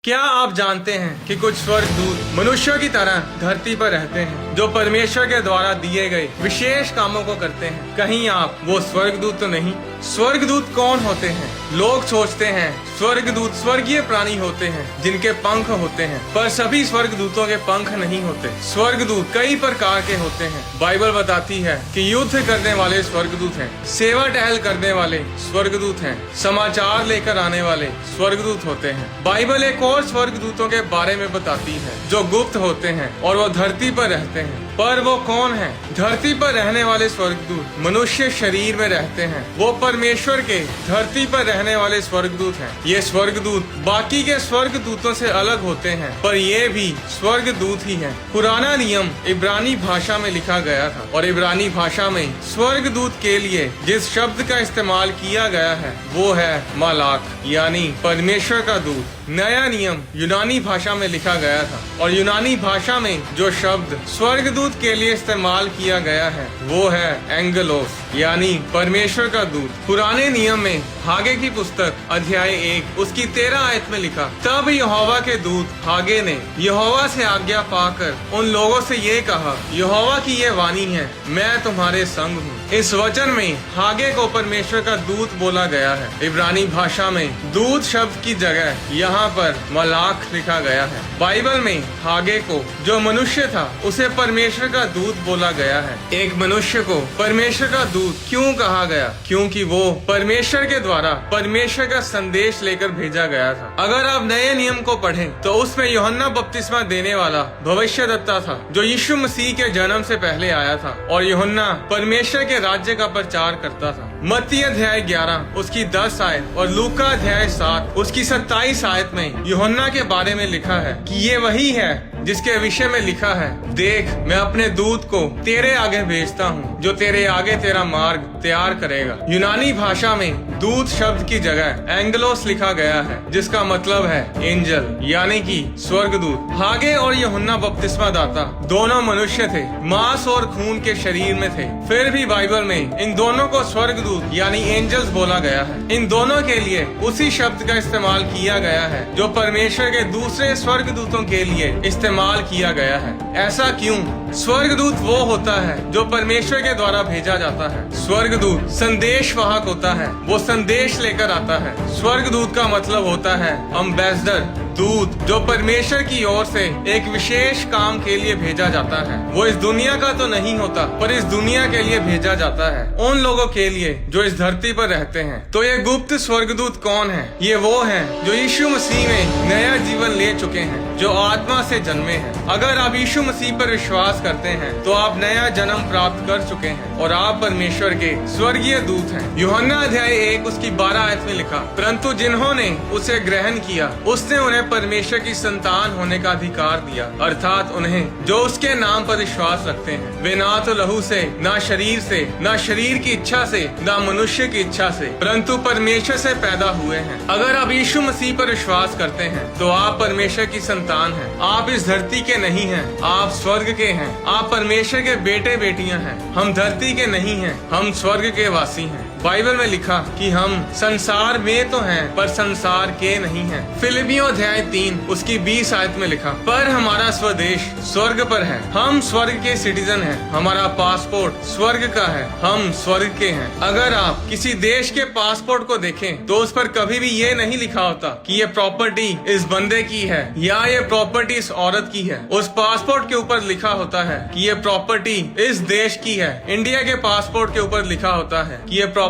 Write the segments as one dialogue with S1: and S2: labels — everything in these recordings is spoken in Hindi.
S1: क्या आप जानते हैं कि कुछ स्वर्गदूत मनुष्यों की तरह धरती पर रहते हैं जो परमेश्वर के द्वारा दिए गए विशेष कामों को करते हैं। कहीं आप वो स्वर्गदूत तो नहीं। स्वर्गदूत कौन होते हैं? लोग सोचते हैं स्वर्गदूत स्वर्गीय प्राणी होते हैं जिनके पंख होते हैं, पर सभी स्वर्गदूतों के पंख नहीं होते। स्वर्गदूत कई प्रकार के होते हैं। बाइबल बताती है कि युद्ध करने वाले स्वर्गदूत हैं, सेवा टहल करने वाले स्वर्गदूत हैं, समाचार लेकर आने वाले स्वर्गदूत होते हैं। बाइबल एक और स्वर्गदूतों के बारे में बताती है जो गुप्त होते हैं और वो धरती पर रहते हैं। पर वो कौन है? धरती पर रहने वाले स्वर्गदूत मनुष्य शरीर में रहते हैं। वो परमेश्वर के धरती पर रहने वाले स्वर्गदूत हैं। ये स्वर्गदूत बाकी के स्वर्गदूतों से अलग होते हैं, पर ये भी स्वर्गदूत ही हैं। पुराना नियम इब्रानी भाषा में लिखा गया था और इब्रानी भाषा में स्वर्गदूत के लिए जिस शब्द का इस्तेमाल किया गया है वो है मालाक, यानी परमेश्वर का दूत। नया नियम यूनानी भाषा में लिखा गया था और यूनानी भाषा में जो शब्द स्वर्गदूत के लिए इस्तेमाल किया गया है वो है एंगेलोस, यानी परमेश्वर का दूत। पुराने नियम में हागे की पुस्तक अध्याय 1 उसकी 13 आयत में लिखा, तब यहोवा के दूत हागे ने यहोवा से आज्ञा पाकर उन लोगों से ये कहा, यहोवा की ये वाणी है, मैं तुम्हारे संग हूँ। इस वचन में हागे को परमेश्वर का दूत बोला गया है। इब्रानी भाषा में दूत शब्द की जगह यहाँ पर मलाक लिखा गया है। बाइबल में हागे को जो मनुष्य था उसे परमेश्वर का दूत बोला गया है। एक मनुष्य को परमेश्वर का दूत क्यों कहा गया? क्योंकि वो परमेश्वर के द्वारा परमेश्वर का संदेश लेकर भेजा गया था। अगर आप नए नियम को पढ़ें तो उसमें यूहन्ना बपतिस्मा देने वाला भविष्यद्वक्ता था जो यीशु मसीह के जन्म से पहले आया था और यूहन्ना परमेश्वर के राज्य का प्रचार करता था। मत्ती अध्याय 11 उसकी 10 आयत और लूका अध्याय 7 उसकी 27 आयत में यूहन्ना के बारे में लिखा है कि ये वही है जिसके विषय में लिखा है, देख मैं अपने दूत को तेरे आगे भेजता हूँ जो तेरे आगे तेरा मार्ग तैयार करेगा। यूनानी भाषा में दूत शब्द की जगह एंगेलोस लिखा गया है जिसका मतलब है एंजल, यानी कि स्वर्गदूत। हागे और यूहन्ना बपतिस्मा दाता दोनों मनुष्य थे, मांस और खून के शरीर में थे, फिर भी बाइबल में इन दोनों को स्वर्गदूत यानी एंजल्स बोला गया है। इन दोनों के लिए उसी शब्द का इस्तेमाल किया गया है जो परमेश्वर के दूसरे स्वर्गदूतों के लिए इस्तेमाल किया गया है। ऐसा क्यों? स्वर्गदूत वो होता है जो परमेश्वर के द्वारा भेजा जाता है। स्वर्गदूत संदेश वाहक होता है, वो संदेश लेकर आता है। स्वर्गदूत का मतलब होता है अम्बेसडर, दूत जो परमेश्वर की ओर से एक विशेष काम के लिए भेजा जाता है। वो इस दुनिया का तो नहीं होता, पर इस दुनिया के लिए भेजा जाता है, उन लोगों के लिए जो इस धरती पर रहते हैं। तो ये गुप्त स्वर्गदूत कौन है? ये वो हैं जो यीशु मसीह में नया जीवन ले चुके हैं, जो आत्मा से जन्मे हैं। अगर आप यीशु मसीह पर विश्वास करते हैं तो आप नया जन्म प्राप्त कर चुके हैं और आप परमेश्वर के स्वर्गीय दूत हैं। यूहन्ना अध्याय 1 उसकी 12 आयत में लिखा, परंतु जिन्होंने उसे ग्रहण किया उसने उन्हें परमेश्वर की संतान होने का अधिकार दिया, अर्थात उन्हें जो उसके नाम पर विश्वास रखते हैं। वे ना तो लहू से, ना शरीर से, ना शरीर की इच्छा से, ना मनुष्य की इच्छा से, परंतु परमेश्वर से पैदा हुए हैं। अगर आप यीशु मसीह पर विश्वास करते हैं तो आप परमेश्वर की संतान हैं। आप इस धरती के नहीं हैं, आप स्वर्ग के हैं। आप परमेश्वर के बेटे बेटियां हैं। हम धरती के नहीं हैं, हम स्वर्ग के वासी हैं। बाइबल में लिखा कि हम संसार में तो हैं पर संसार के नहीं हैं। फिलिपियों अध्याय 3 उसकी 20 आयत में लिखा, पर हमारा स्वदेश स्वर्ग पर है, हम स्वर्ग के सिटीजन हैं, हमारा पासपोर्ट स्वर्ग का है, हम स्वर्ग के हैं। अगर आप किसी देश के पासपोर्ट को देखें तो उस पर कभी भी ये नहीं लिखा होता कि ये प्रॉपर्टी इस बंदे की है या ये प्रॉपर्टी इस औरत की है। उस पासपोर्ट के ऊपर लिखा होता है कि ये प्रॉपर्टी इस देश की है। इंडिया के पासपोर्ट के ऊपर लिखा होता है कि ये प्रॉपर्टी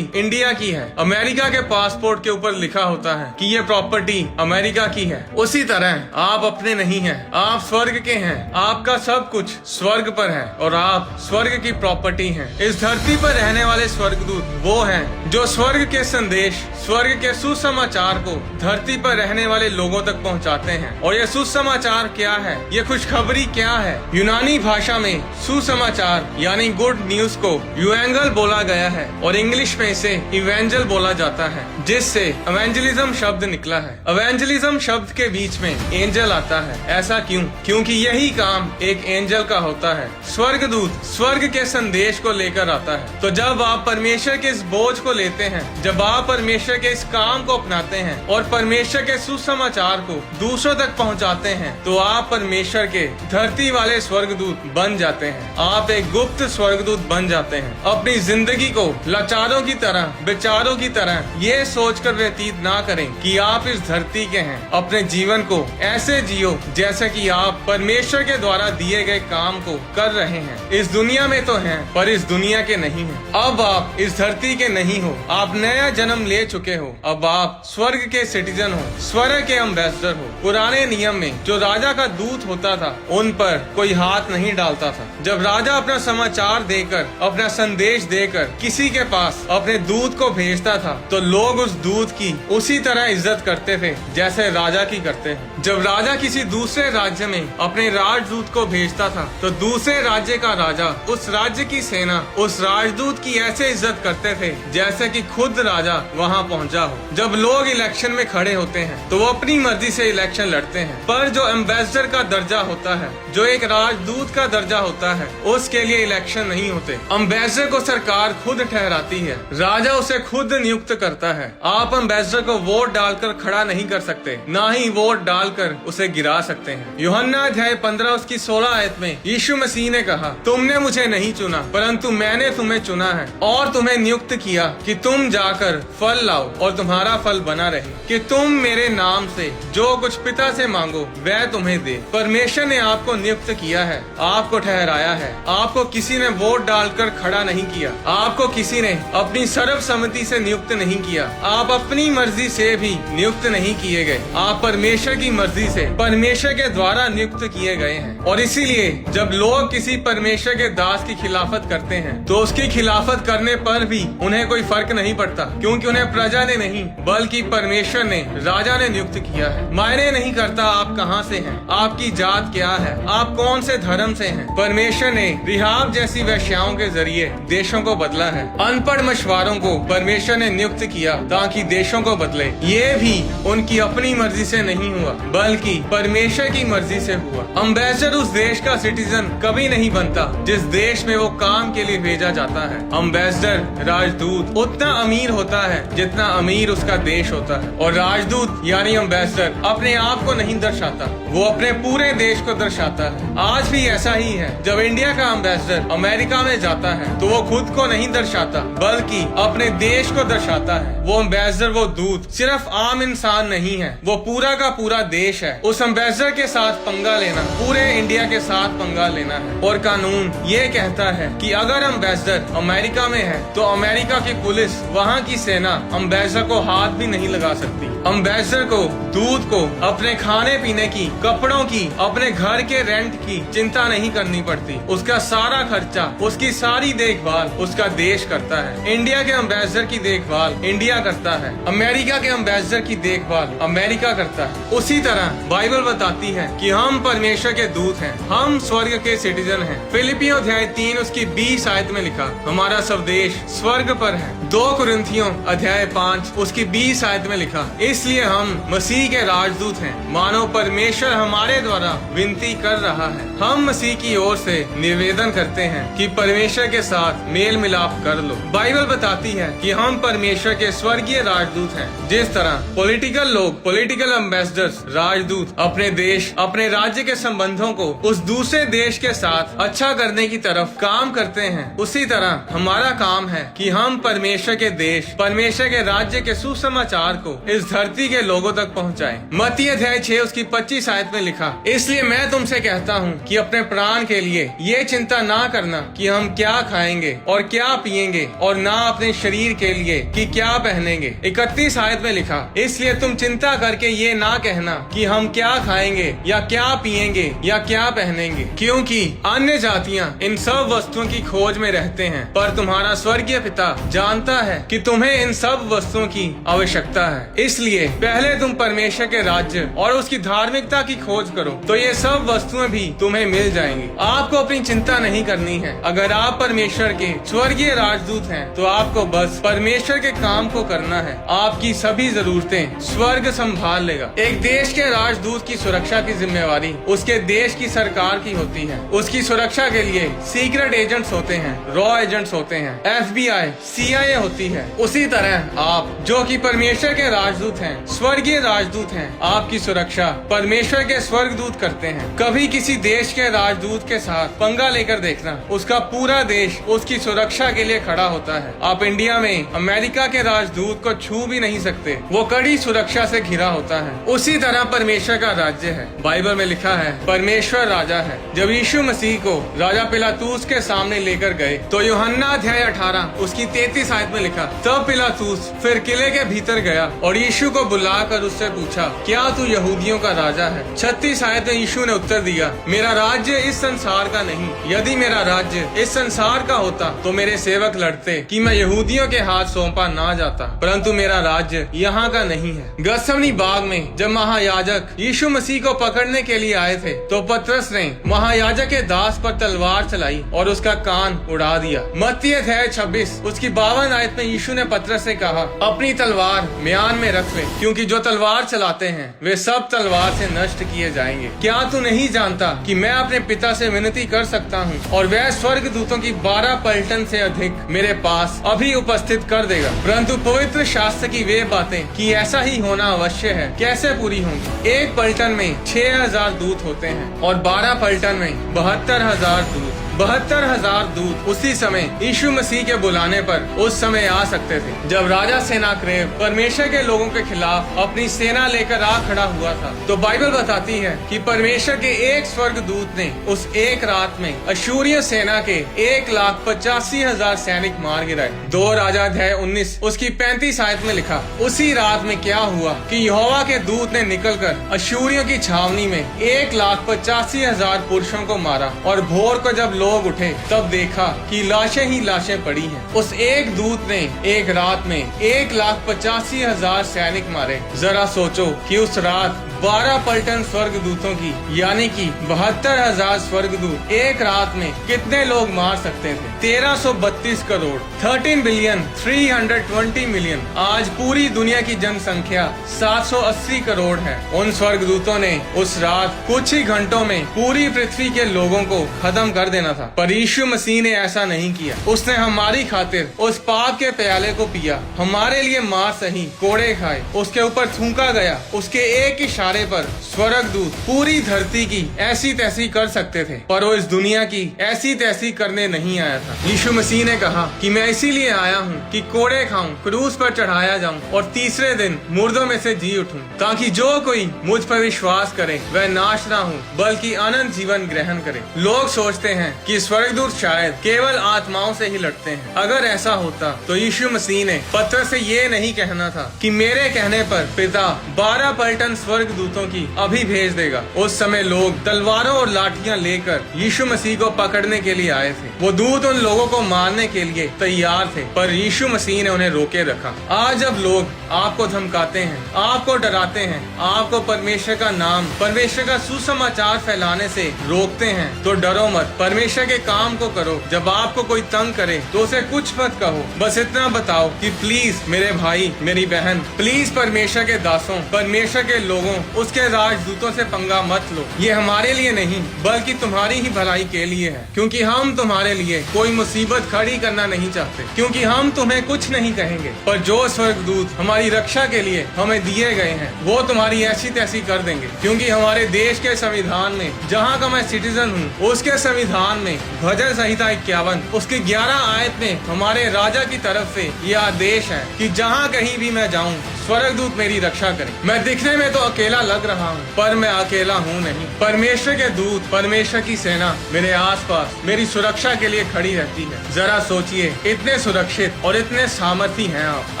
S1: इंडिया की है। अमेरिका के पासपोर्ट के ऊपर लिखा होता है कि ये प्रॉपर्टी अमेरिका की है। उसी तरह आप अपने नहीं हैं, आप स्वर्ग के हैं। आपका सब कुछ स्वर्ग पर है और आप स्वर्ग की प्रॉपर्टी हैं। इस धरती पर रहने वाले स्वर्गदूत वो हैं जो स्वर्ग के संदेश, स्वर्ग के सुसमाचार को धरती पर रहने वाले लोगों तक पहुंचाते हैं। और ये सुसमाचार क्या है? ये खुशखबरी क्या है? यूनानी भाषा में सुसमाचार यानी गुड न्यूज को यूएंगल बोला गया है और इंग्लिश में इसे इवेंजल बोला जाता है। जिससे एवेंजलिज्म शब्द निकला है। एवेंजलिज्म शब्द के बीच में एंजल आता है। ऐसा क्यों? क्योंकि यही काम एक एंजल का होता है। स्वर्गदूत स्वर्ग के संदेश को लेकर आता है। तो जब आप परमेश्वर के इस बोझ को लेते हैं, जब आप परमेश्वर के इस काम को अपनाते हैं और परमेश्वर के सुसमाचार को दूसरों तक पहुंचाते हैं, तो आप परमेश्वर के धरती वाले स्वर्गदूत बन जाते हैं। आप एक गुप्त स्वर्गदूत बन जाते हैं। अपनी जिंदगी को लाचारों की तरह, बेचारों की तरह ये सोचकर व्यतीत ना करें कि आप इस धरती के हैं। अपने जीवन को ऐसे जियो जैसे कि आप परमेश्वर के द्वारा दिए गए काम को कर रहे हैं। इस दुनिया में तो हैं, पर इस दुनिया के नहीं हैं। अब आप इस धरती के नहीं हो, आप नया जन्म ले चुके हो। अब आप स्वर्ग के सिटीजन हो, स्वर्ग के एम्बेसडर हो। पुराने नियम में जो राजा का दूत होता था, उन पर कोई हाथ नहीं डालता था। जब राजा अपना समाचार देकर, अपना संदेश देकर किसी के पास अपने दूत को भेजता था, तो लोग उस दूत की उसी तरह इज्जत करते थे जैसे राजा की करते हैं। जब राजा किसी दूसरे राज्य में अपने राजदूत को भेजता था, तो दूसरे राज्य का राजा, उस राज्य की सेना उस राजदूत की ऐसे इज्जत करते थे जैसे कि खुद राजा वहां पहुंचा हो। जब लोग इलेक्शन में खड़े होते हैं तो वो अपनी मर्जी से इलेक्शन लड़ते हैं, पर जो एम्बेसडर का दर्जा होता है, जो एक राजदूत का दर्जा होता है, उसके लिए इलेक्शन नहीं होते। एम्बेसडर को सरकार खुद ठहराती है, राजा उसे खुद नियुक्त करता है। आप एम्बेसडर को वोट डालकर खड़ा नहीं कर सकते, ना ही वोट डालकर उसे गिरा सकते हैं। यूहन्ना अध्याय 15 उसकी 16 आयत में यीशु मसीह ने कहा, तुमने मुझे नहीं चुना, परंतु मैंने तुम्हें चुना है और तुम्हें नियुक्त किया कि तुम जाकर फल लाओ और तुम्हारा फल बना रहे, कि तुम मेरे नाम से जो कुछ पिता से मांगो वह तुम्हें दे। परमेश्वर ने आपको नियुक्त किया है, आपको ठहराया है। आपको किसी ने वोट डालकर खड़ा नहीं किया, आपको किसी ने अपनी सर्वसम्मति से नियुक्त नहीं किया, आप अपनी मर्जी से भी नियुक्त नहीं किए गए। आप परमेश्वर की मर्जी से, परमेश्वर के द्वारा नियुक्त किए गए हैं। और इसीलिए जब लोग किसी परमेश्वर के दास की खिलाफत करते हैं, तो उसकी खिलाफत करने पर भी उन्हें कोई फर्क नहीं पड़ता, क्योंकि उन्हें प्रजा ने नहीं बल्कि परमेश्वर ने, राजा ने नियुक्त किया है। मायने नहीं करता आप कहां से हैं, आपकी जात क्या है, आप कौन से धर्म से हैं। परमेश्वर ने रिहाब जैसी वेश्याओं के जरिए देशों को बदला है। अनपढ़ मछुआरों को परमेश्वर ने नियुक्त किया ताकि देशों को बदले। ये भी उनकी अपनी मर्जी से नहीं हुआ, बल्कि परमेश्वर की मर्जी से हुआ। एम्बेसडर उस देश का सिटीजन कभी नहीं बनता जिस देश में वो काम के लिए भेजा जाता है। एम्बेसडर, राजदूत उतना अमीर होता है जितना अमीर उसका देश होता है। और राजदूत यानी एम्बेसडर अपने आप को नहीं दर्शाता, वो अपने पूरे देश को दर्शाता है। आज भी ऐसा ही है। जब इंडिया का एम्बेसडर अमेरिका में जाता है तो वो खुद को नहीं दर्शाता, बल्कि अपने देश को दर्शाता है। वो एम्बेसडर, वो दूत सिर्फ आम इंसान नहीं है, वो पूरा का पूरा देश है। उस एम्बेसडर के साथ पंगा लेना पूरे इंडिया के साथ पंगा लेना है। और कानून ये कहता है कि अगर एम्बेसडर अमेरिका में है तो अमेरिका की पुलिस, वहाँ की सेना एम्बेसडर को हाथ भी नहीं लगा सकती। एम्बेसडर को, दूत को अपने खाने पीने की, कपड़ों की, अपने घर के रेंट की चिंता नहीं करनी पड़ती। उसका सारा खर्चा, उसकी सारी देखभाल उसका देश करता है। इंडिया के एम्बेसडर की देखभाल इंडिया करता है, अमेरिका के एम्बेसडर की देखभाल अमेरिका करता है। उसी तरह बाइबल बताती है कि हम परमेश्वर के दूत हैं, हम स्वर्ग के सिटीजन हैं। फिलिपियों अध्याय 3 उसकी 20 आयत में लिखा, हमारा स्वदेश स्वर्ग पर है। 2 कुरिन्थियों अध्याय 5 उसकी 20 आयत में लिखा, इसलिए हम मसीह के राजदूत हैं, मानो परमेश्वर हमारे द्वारा विनती कर रहा है। हम मसीह की ओर से निवेदन करते हैं कि परमेश्वर के साथ मेल मिलाप कर लो। बाइबल बताती है कि हम परमेश्वर के स्वर्गीय राजदूत हैं। जिस तरह पॉलिटिकल लोग, पॉलिटिकल एम्बेसडर्स, राजदूत अपने देश, अपने राज्य के संबंधों को उस दूसरे देश के साथ अच्छा करने की तरफ काम करते हैं, उसी तरह हमारा काम है कि हम परमेश्वर के देश, परमेश्वर के राज्य के सुसमाचार को इस धरती के लोगों तक पहुंचाएं। मत्ती अध्याय 6 उसकी 25 आयत में लिखा, इसलिए मैं तुमसे कहता हूँ कि अपने प्राण के लिए ये चिंता ना करना कि हम क्या खाएंगे और क्या पिएंगे, और ना अपने शरीर के लिए कि क्या पहनेंगे। 31 आयत में लिखा, इसलिए तुम चिंता करके ये ना कहना कि हम क्या खाएंगे या क्या पिएंगे या क्या पहनेंगे, क्योंकि अन्य जातियाँ इन सब वस्तुओं की खोज में रहते हैं, पर तुम्हारा स्वर्गीय पिता जानता है कि तुम्हें इन सब वस्तुओं की आवश्यकता है। इसलिए इसलिए पहले तुम परमेश्वर के राज्य और उसकी धार्मिकता की खोज करो, तो ये सब वस्तुएं भी तुम्हें मिल जाएंगी। आपको अपनी चिंता नहीं करनी है। अगर आप परमेश्वर के स्वर्गीय राजदूत हैं, तो आपको बस परमेश्वर के काम को करना है। आपकी सभी जरूरतें स्वर्ग संभाल लेगा। एक देश के राजदूत की सुरक्षा की जिम्मेवारी उसके देश की सरकार की होती है। उसकी सुरक्षा के लिए सीक्रेट एजेंट्स होते हैं, रॉ एजेंट्स होते हैं, FBI, CIA होती है। उसी तरह आप जो कि परमेश्वर के राजदूत हैं, स्वर्गीय राजदूत हैं, आपकी सुरक्षा परमेश्वर के स्वर्गदूत करते हैं। कभी किसी देश के राजदूत के साथ पंगा लेकर देखना, उसका पूरा देश उसकी सुरक्षा के लिए खड़ा होता है। आप इंडिया में अमेरिका के राजदूत को छू भी नहीं सकते, वो कड़ी सुरक्षा से घिरा होता है। उसी तरह परमेश्वर का राज्य है। बाइबल में लिखा है परमेश्वर राजा है। जब यीशु मसीह को राजा पिलातूस के सामने लेकर गए, तो यूहन्ना अध्याय 18 उसकी 33 आयत में लिखा, तब पिलातूस फिर किले के भीतर गया और यीशु को बुलाकर उससे पूछा, क्या तू यहूदियों का राजा है? 36 आयत में यीशु ने उत्तर दिया, मेरा राज्य इस संसार का नहीं। यदि मेरा राज्य इस संसार का होता, तो मेरे सेवक लड़ते कि मैं यहूदियों के हाथ सौंपा ना जाता, परंतु मेरा राज्य यहाँ का नहीं है। गत्समनी बाग में जब महायाजक यीशु मसीह को पकड़ने के लिए आए थे, तो पतरस ने महायाजक के दास पर तलवार चलाई और उसका कान उड़ा दिया। मत्ती अध्याय 26 उसकी 52 आयत में यीशु ने पतरस से कहा, अपनी तलवार म्यान में रख ले, क्योंकि जो तलवार चलाते हैं वे सब तलवार से नष्ट किए जाएंगे। क्या तू नहीं जानता कि मैं अपने पिता से विनती कर सकता हूँ और वह स्वर्गदूतों की 12 पलटन से अधिक मेरे पास अभी उपस्थित कर देगा? परंतु पवित्र शास्त्र की वे बातें कि ऐसा ही होना अवश्य है कैसे पूरी होंगी? एक पलटन में 6000 दूत होते हैं और 12 पलटन में 72,000 दूत। 72,000 दूत उसी समय यीशु मसीह के बुलाने पर उस समय आ सकते थे, जब राजा सेनाक्रेव परमेश्वर के लोगों के खिलाफ अपनी सेना लेकर आ खड़ा हुआ था। तो बाइबल बताती है कि परमेश्वर के एक स्वर्गदूत ने उस एक रात में अशूरिय सेना के 1,85,000 सैनिक मार गिराए। 2 राजा अध्याय 19 उसकी 35 आयत में लिखा, उसी रात में क्या हुआ कि यहोवा के दूत ने निकलकर अशूरियों की छावनी में 1,85,000 पुरुषों को मारा, और भोर को जब लोग उठे तब देखा कि लाशें ही लाशें पड़ी हैं। उस एक दूत ने एक रात में 1,85,000 सैनिक मारे। जरा सोचो कि उस रात 12 पलटन स्वर्गदूतों की, यानी कि 72,000 स्वर्गदूत एक रात में कितने लोग मार सकते थे? 1332 करोड़, 13 बिलियन 320 मिलियन। आज पूरी दुनिया की जनसंख्या 780 करोड़ है। उन स्वर्गदूतों ने उस रात कुछ ही घंटों में पूरी पृथ्वी के लोगों को खत्म कर देना था, पर यीशु मसीह ने ऐसा नहीं किया। उसने हमारी खातिर उस पाप के प्याले को पिया, हमारे लिए मार सही, कोड़े खाए, उसके ऊपर थूका गया। उसके एक इशारे पर स्वर्गदूत पूरी धरती की ऐसी तैसी कर सकते थे, पर वो इस दुनिया की ऐसी तैसी करने नहीं आया था। यीशु मसीह ने कहा कि मैं इसीलिए आया हूँ कि कोड़े खाऊं, क्रूस पर चढ़ाया जाऊं और तीसरे दिन मुर्दों में से जी उठूं, ताकि जो कोई मुझ पर विश्वास करे वह नाश ना हो, बल्कि अनंत जीवन ग्रहण करे। लोग सोचते हैं कि स्वर्गदूत शायद केवल आत्माओं से ही लड़ते हैं। अगर ऐसा होता तो यीशु मसीह ने पतरस से ये नहीं कहना था कि मेरे कहने पर पिता 12 पलटन स्वर्गदूतों की अभी भेज देगा। उस समय लोग तलवारों और लाठियां लेकर यीशु मसीह को पकड़ने के लिए आए थे। वो दूत उन लोगों को मारने के लिए तैयार थे, पर यीशु मसीह ने उन्हें रोके रखा। आज जब लोग आपको धमकाते हैं, आपको डराते हैं, आपको परमेश्वर का नाम, परमेश्वर का सुसमाचार फैलाने से रोकते हैं, तो डरो मत, परमेश्वर के काम को करो। जब आपको कोई तंग करे तो उसे कुछ मत कहो, बस इतना बताओ कि प्लीज मेरे भाई, मेरी बहन, प्लीज परमेश्वर के दासों, परमेश्वर के लोगों, उसके राजदूतों से पंगा मत लो। ये हमारे लिए नहीं, बल्कि तुम्हारी ही भलाई के लिए है, क्योंकि हम तुम्हारे लिए कोई मुसीबत खड़ी करना नहीं चाहते, क्योंकि हम तुम्हें कुछ नहीं कहेंगे, पर जो स्वर्गदूत हमारी रक्षा के लिए हमें दिए गए हैं वो तुम्हारी ऐसी तैसी कर देंगे। क्योंकि हमारे देश के संविधान में, जहाँ का मैं सिटीजन हूँ, उसके संविधान में भजन संहिता 51 उसकी 11 आयत में हमारे राजा की तरफ से यह आदेश है कि जहाँ कहीं भी मैं जाऊँ स्वर्गदूत मेरी रक्षा करें। मैं दिखने में तो अकेला अकेला लग रहा हूँ, पर मैं अकेला हूँ नहीं। परमेश्वर के दूत, परमेश्वर की सेना मेरे आसपास मेरी सुरक्षा के लिए खड़ी रहती है। जरा सोचिए, इतने सुरक्षित और इतने सामर्थी हैं आप।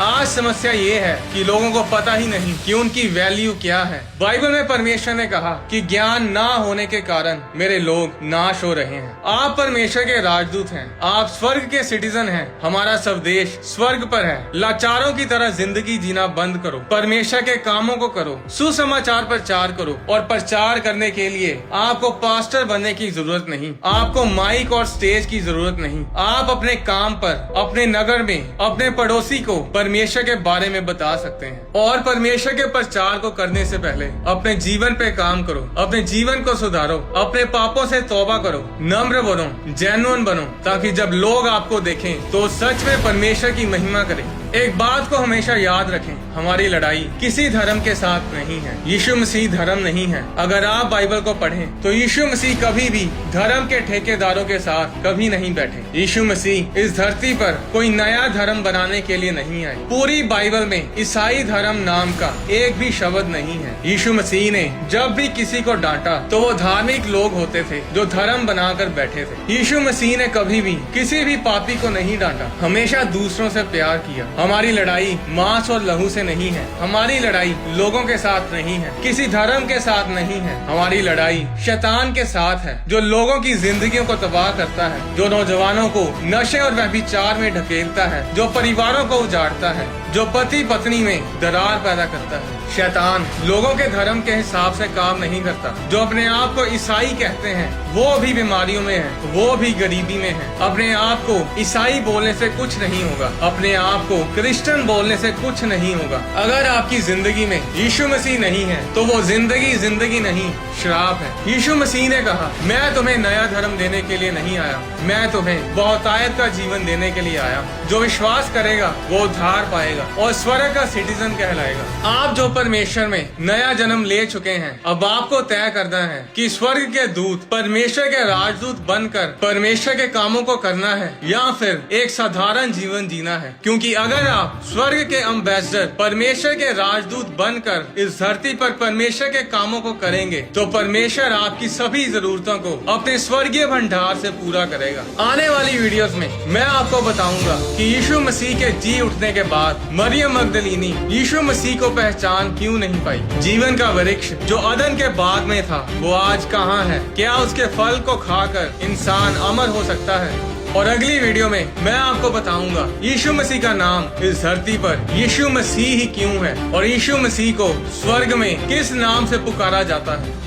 S1: आज समस्या ये है कि लोगों को पता ही नहीं कि उनकी वैल्यू क्या है। बाइबल में परमेश्वर ने कहा कि ज्ञान ना होने के कारण मेरे लोग नाश हो रहे हैं। आप परमेश्वर के राजदूत हैं, आप स्वर्ग के सिटीजन हैं। हमारा सब देश स्वर्ग पर है। लाचारों की तरह जिंदगी जीना बंद करो, परमेश्वर के कामों को करो, सुसमाचार प्रचार करो। और प्रचार करने के लिए आपको पास्टर बनने की जरूरत नहीं, आपको माइक और स्टेज की जरूरत नहीं। आप अपने काम पर, अपने नगर में, अपने पड़ोसी को परमेश्वर के बारे में बता सकते हैं। और परमेश्वर के प्रचार को करने से पहले अपने जीवन पे काम करो, अपने जीवन को सुधारो, अपने पापों से तौबा करो, नम्र बनो, जेन्युइन बनो, ताकि जब लोग आपको देखें तो सच में परमेश्वर की महिमा करें। एक बात को हमेशा याद रखें, हमारी लड़ाई किसी धर्म के साथ नहीं है। यीशु मसीह धर्म नहीं है। अगर आप बाइबल को पढ़ें तो यीशु मसीह कभी भी धर्म के ठेकेदारों के साथ कभी नहीं बैठे। यीशु मसीह इस धरती पर कोई नया धर्म बनाने के लिए नहीं आए। पूरी बाइबल में ईसाई धर्म नाम का एक भी शब्द नहीं है। यीशु मसीह ने जब भी किसी को डांटा तो वो धार्मिक लोग होते थे जो धर्म बनाकर बैठे थे। यीशु मसीह ने कभी भी किसी भी पापी को नहीं डांटा, हमेशा दूसरों से प्यार किया। हमारी लड़ाई मांस और लहू से नहीं है, हमारी लड़ाई लोगों के साथ नहीं है, किसी धर्म के साथ नहीं है। हमारी लड़ाई शैतान के साथ है, जो लोगों की जिंदगियों को तबाह करता है, जो नौजवानों को नशे और व्यभिचार में ढकेलता है, जो परिवारों को उजाड़ता है, जो पति पत्नी में दरार पैदा करता है। शैतान लोगों के धर्म के हिसाब से काम नहीं करता। जो अपने आप को ईसाई कहते हैं वो भी बीमारियों में है, वो भी गरीबी में है। अपने आप को ईसाई बोलने से कुछ नहीं होगा, अपने आप को क्रिश्चियन बोलने से कुछ नहीं होगा। अगर आपकी जिंदगी में यीशु मसीह नहीं है तो वो जिंदगी नहीं, श्राप है। यीशु मसीह ने कहा, मैं तुम्हें नया धर्म देने के लिए नहीं आया, मैं तुम्हें बहुतायत का जीवन देने के लिए आया। जो विश्वास करेगा वो उद्धार पाएगा और स्वर्ग का सिटीजन कहलाएगा। आप जो परमेश्वर में नया जन्म ले चुके हैं, अब आपको तय करना है कि स्वर्ग के दूत, परमेश्वर के राजदूत बनकर परमेश्वर के कामों को करना है या फिर एक साधारण जीवन जीना है। क्योंकि अगर आप स्वर्ग के एम्बेसडर, परमेश्वर के राजदूत बनकर इस धरती पर परमेश्वर के कामों को करेंगे तो परमेश्वर आपकी सभी जरूरतों को अपने स्वर्गीय भंडार से पूरा करेगा। आने वाली वीडियोस में मैं आपको बताऊंगा कि यीशु मसीह के जी उठने के बाद मरियम मगदलीनी यीशु मसीह को पहचान क्यों नहीं पाई। जीवन का वृक्ष जो अदन के बाग में था वो आज कहाँ है? क्या उसके फल को खाकर इंसान अमर हो सकता है? और अगली वीडियो में मैं आपको बताऊंगा यीशु मसीह का नाम इस धरती पर यीशु मसीह ही क्यों है और यीशु मसीह को स्वर्ग में किस नाम से पुकारा जाता है।